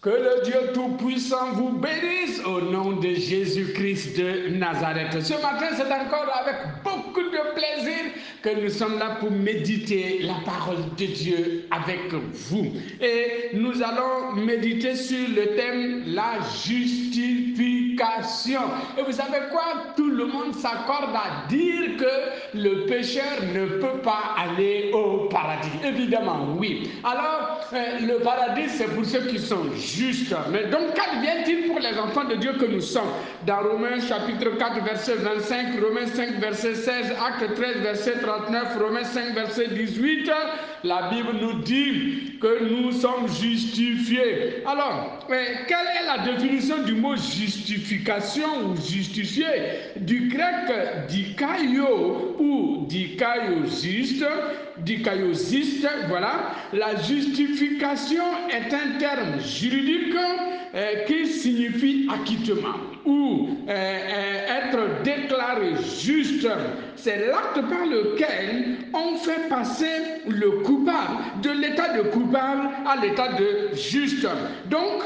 Que le Dieu Tout-Puissant vous bénisse au nom de Jésus-Christ de Nazareth. Ce matin, c'est encore avec beaucoup de plaisir que nous sommes là pour méditer la parole de Dieu avec vous. Et nous allons méditer sur le thème la justification. Et vous savez quoi? Tout le monde s'accorde à dire que le pécheur ne peut pas aller au paradis. Évidemment, oui. Alors, le paradis, c'est pour ceux qui sont justes. Mais donc, qu'advient-il pour les enfants de Dieu que nous sommes? Dans Romains chapitre 4, verset 25, Romains 5, verset 16, Acte 13, verset 39, Romains 5, verset 18, la Bible nous dit que nous sommes justifiés. Alors, quelle est la définition du mot justification ou justifié? Du grec dikaio ou dikaiosiste, voilà. La justification est un terme juridique qui signifie acquittement ou être déclaré juste. C'est l'acte par lequel on fait passer le coupable de l'état de coupable à l'état de juste. Donc,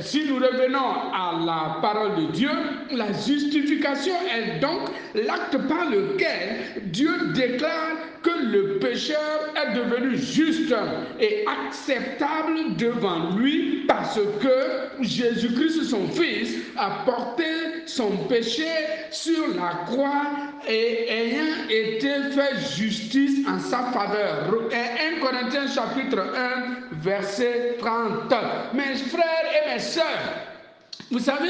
si nous revenons à la parole de Dieu, la justification est donc l'acte par lequel Dieu déclare que le pécheur est devenu juste et acceptable devant lui parce que Jésus-Christ, son Fils, a porté son péché sur la croix et ayant été fait justice en sa faveur. 1 Corinthiens chapitre 1, verset 30. Mes frères et mes sœurs, vous savez,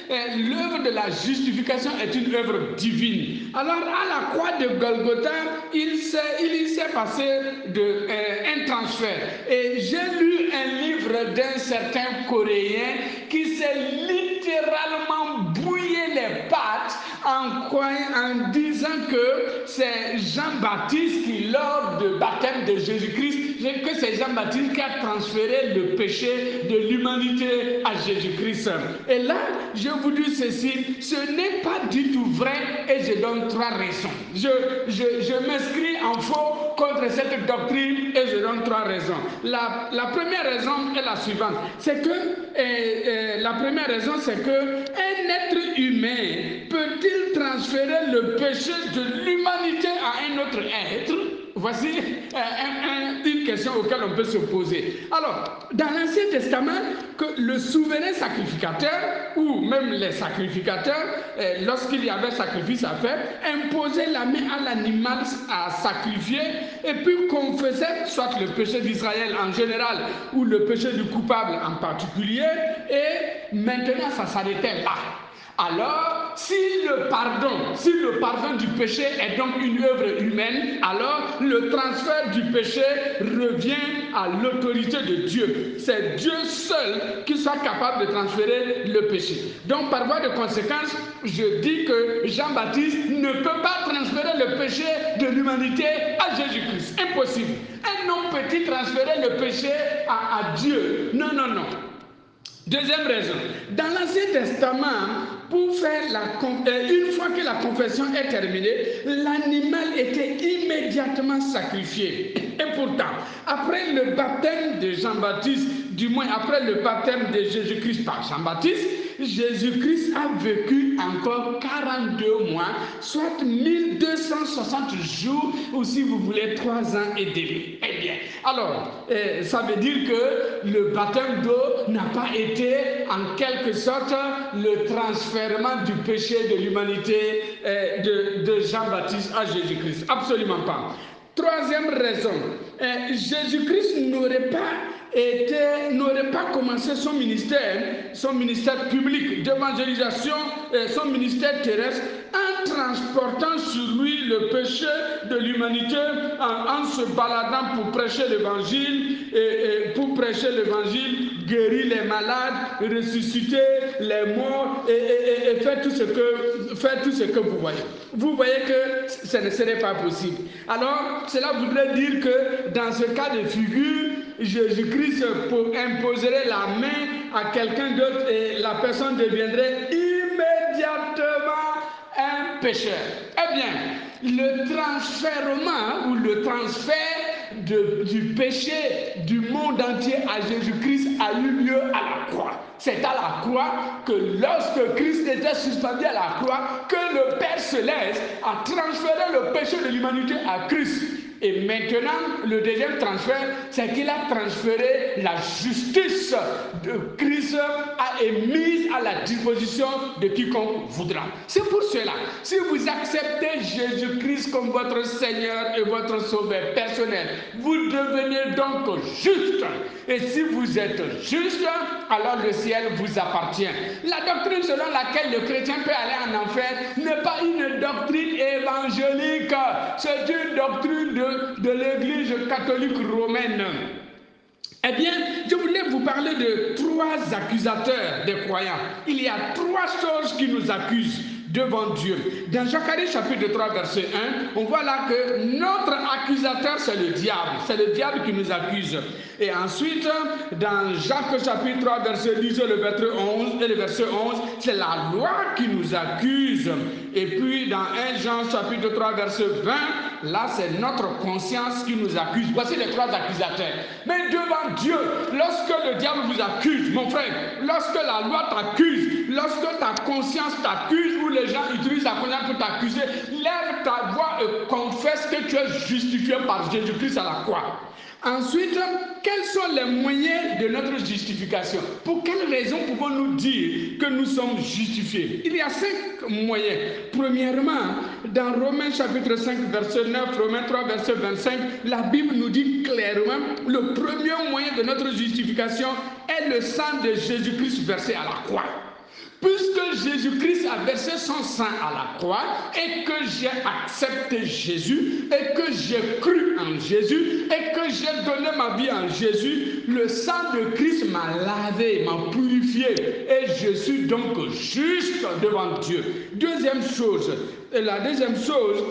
l'œuvre de la justification est une œuvre divine. Alors, à la croix de Golgotha, il s'est passé un transfert. Et j'ai lu un livre d'un certain Coréen qui s'est littéralement bouillé les pattes en disant que c'est Jean-Baptiste qui, lors du baptême de Jésus-Christ, que c'est Jean-Baptiste qui a transféré le péché de l'humanité à Jésus-Christ. Et là, je vous dis ceci, ce n'est pas du tout vrai et je donne 3 raisons. Je m'inscris en faux contre cette doctrine et je donne 3 raisons. La première raison est la suivante, c'est que la première raison c'est que un être humain peut-il transférer le péché de l'humanité à un autre être? Voici une question auquel on peut se poser. Alors, dans l'Ancien Testament, que le souverain sacrificateur, ou même les sacrificateurs, lorsqu'il y avait sacrifice à faire, imposaient la main à l'animal à sacrifier et puis confessaient soit le péché d'Israël en général ou le péché du coupable en particulier, et maintenant ça s'arrêtait là. Alors, si le pardon du péché est donc une œuvre humaine, alors le transfert du péché revient à l'autorité de Dieu. C'est Dieu seul qui soit capable de transférer le péché. Donc, par voie de conséquence, je dis que Jean-Baptiste ne peut pas transférer le péché de l'humanité à Jésus-Christ. Impossible. Un homme peut-il transférer le péché à Dieu? Non, non, non. Deuxième raison, dans l'Ancien Testament, pour faire une fois que la confession est terminée, l'animal était immédiatement sacrifié. Et pourtant, après le baptême de Jean-Baptiste, du moins après le baptême de Jésus-Christ par Jean-Baptiste, Jésus-Christ a vécu encore 42 mois, soit 1260 jours, ou si vous voulez 3 ans et demi. Eh bien, alors, ça veut dire que le baptême d'eau n'a pas été en quelque sorte le transfèrement du péché de l'humanité de Jean-Baptiste à Jésus-Christ. Absolument pas. Troisième raison, Jésus-Christ n'aurait pas commencé son ministère public d'évangélisation, son ministère terrestre, en transportant sur lui le péché de l'humanité, en se baladant pour prêcher l'évangile, guérir les malades, ressusciter les morts et faire tout ce que vous voyez. Vous voyez que ce ne serait pas possible. Alors, cela voudrait dire que dans ce cas de figure, Jésus-Christ imposerait la main à quelqu'un d'autre et la personne deviendrait immédiatement un pécheur. Eh bien, le transfèrement ou le transfert du péché du monde entier à Jésus-Christ a eu lieu à la la croix. C'est à la croix que lorsque Christ était suspendu à la croix, que le Père Céleste a transféré le péché de l'humanité à Christ. Et maintenant, le deuxième transfert, c'est qu'il a transféré la justice de Christ est mise à la disposition de quiconque voudra. C'est pour cela, si vous acceptez Jésus-Christ comme votre Seigneur et votre Sauveur personnel, vous devenez donc juste. Et si vous êtes juste, alors le ciel vous appartient. La doctrine selon laquelle le chrétien peut aller en enfer n'est pas une doctrine évangélique, c'est une doctrine de l'Église catholique romaine. Eh bien, je voulais vous parler de 3 accusateurs des croyants. Il y a 3 choses qui nous accusent devant Dieu. Dans Zacharie chapitre 3 verset 1, on voit là que notre accusateur c'est le diable qui nous accuse. Et ensuite, dans Jacques chapitre 3 verset 10 le verset 11, c'est la loi qui nous accuse. Et puis dans 1 Jean chapitre 3 verset 20, là c'est notre conscience qui nous accuse. Voici les 3 accusateurs. Mais devant Dieu, lorsque le diable vous accuse, mon frère, lorsque la loi t'accuse, lorsque ta conscience t'accuse, ou les gens utilisent la conscience pour t'accuser, lève ta voix et confesse que tu es justifié par Jésus-Christ à la croix. Ensuite, quels sont les moyens de notre justification? Pour quelles raisons pouvons-nous dire que nous sommes justifiés? Il y a 5 moyens. Premièrement, dans Romains chapitre 5 verset 9, Romains 3 verset 25, la Bible nous dit clairement le premier moyen de notre justification est le sang de Jésus-Christ versé à la croix. Puisque Jésus-Christ a versé son sang à la croix et que j'ai accepté Jésus et que j'ai cru en Jésus et que j'ai donné ma vie en Jésus, le sang de Christ m'a lavé, m'a purifié et je suis donc juste devant Dieu. La deuxième chose,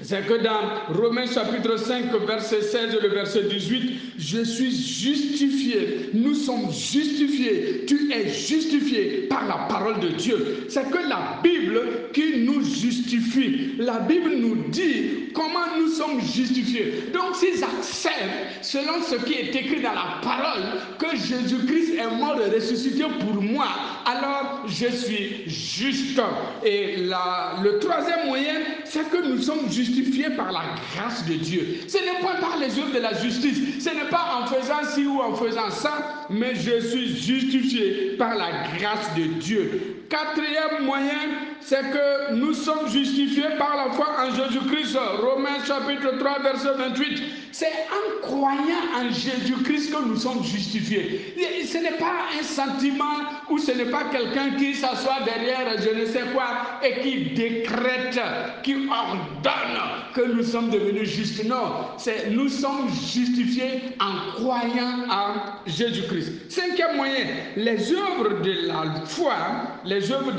c'est que dans Romains chapitre 5 verset 16 et le verset 18, je suis justifié, nous sommes justifiés, tu es justifié par la parole de Dieu. C'est que la Bible qui nous justifie. La Bible nous dit comment nous sommes justifiés. Donc s'ils acceptent, selon ce qui est écrit dans la parole, que Jésus-Christ est mort et ressuscité pour moi, alors je suis juste. Et le troisième moyen, c'est que nous sommes justifiés par la grâce de Dieu. Ce n'est pas par les œuvres de la justice, ce n'est pas en faisant ci ou en faisant ça, mais je suis justifié par la grâce de Dieu. Quatrième moyen, c'est que nous sommes justifiés par la foi en Jésus-Christ. Romains chapitre 3 verset 28. C'est en croyant en Jésus-Christ que nous sommes justifiés. Ce n'est pas un sentiment ou ce n'est pas quelqu'un qui s'assoit derrière je ne sais quoi et qui décrète, qui ordonne que nous sommes devenus justes. Non, nous sommes justifiés en croyant en Jésus-Christ. Cinquième moyen, les œuvres de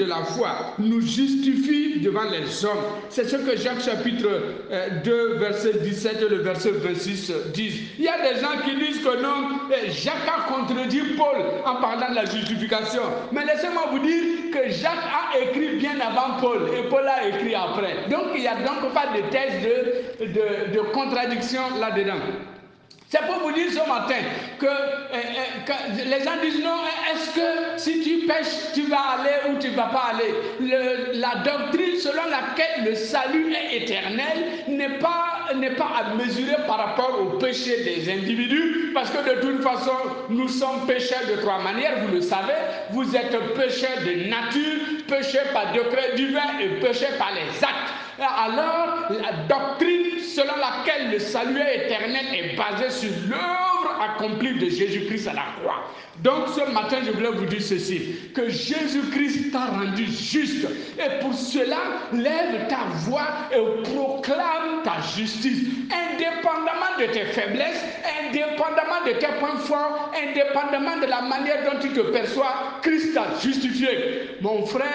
la foi nous justifient devant les hommes. C'est ce que Jacques chapitre 2 verset 17 et le verset 26 disent. Il y a des gens qui disent que non, Jacques a contredit Paul en parlant de la justification. Mais laissez-moi vous dire que Jacques a écrit bien avant Paul et Paul a écrit après. Donc il n'y a donc pas de thèse de contradiction là-dedans. C'est pour vous dire ce matin que les gens disent non, est-ce que si tu pêches, tu vas aller ou tu ne vas pas aller? La doctrine selon laquelle le salut est éternel n'est pas à mesurer par rapport au péché des individus, parce que de toute façon, nous sommes pécheurs de 3 manières, vous le savez. Vous êtes pécheurs de nature, pécheurs par décret divin et pécheurs par les actes. Alors, la doctrine selon laquelle le salut éternel est basée sur l'œuvre accomplie de Jésus-Christ à la croix. Donc ce matin, je voulais vous dire ceci, que Jésus-Christ t'a rendu juste. Et pour cela, lève ta voix et proclame ta justice. Indépendamment de tes faiblesses, indépendamment de tes points forts, indépendamment de la manière dont tu te perçois, Christ t'a justifié. Mon frère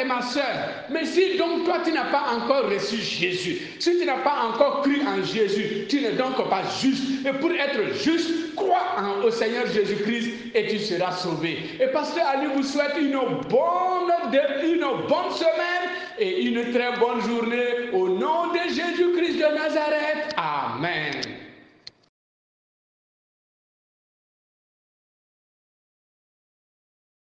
et ma soeur, mais si donc toi tu n'as pas encore reçu Jésus, si tu n'as pas encore cru en Jésus, tu n'es donc pas juste. Et pour être juste, crois au Seigneur Jésus-Christ et tu seras sauvé. Et Pasteur Ali vous souhaite une bonne semaine et une très bonne journée au nom de Jésus-Christ de Nazareth.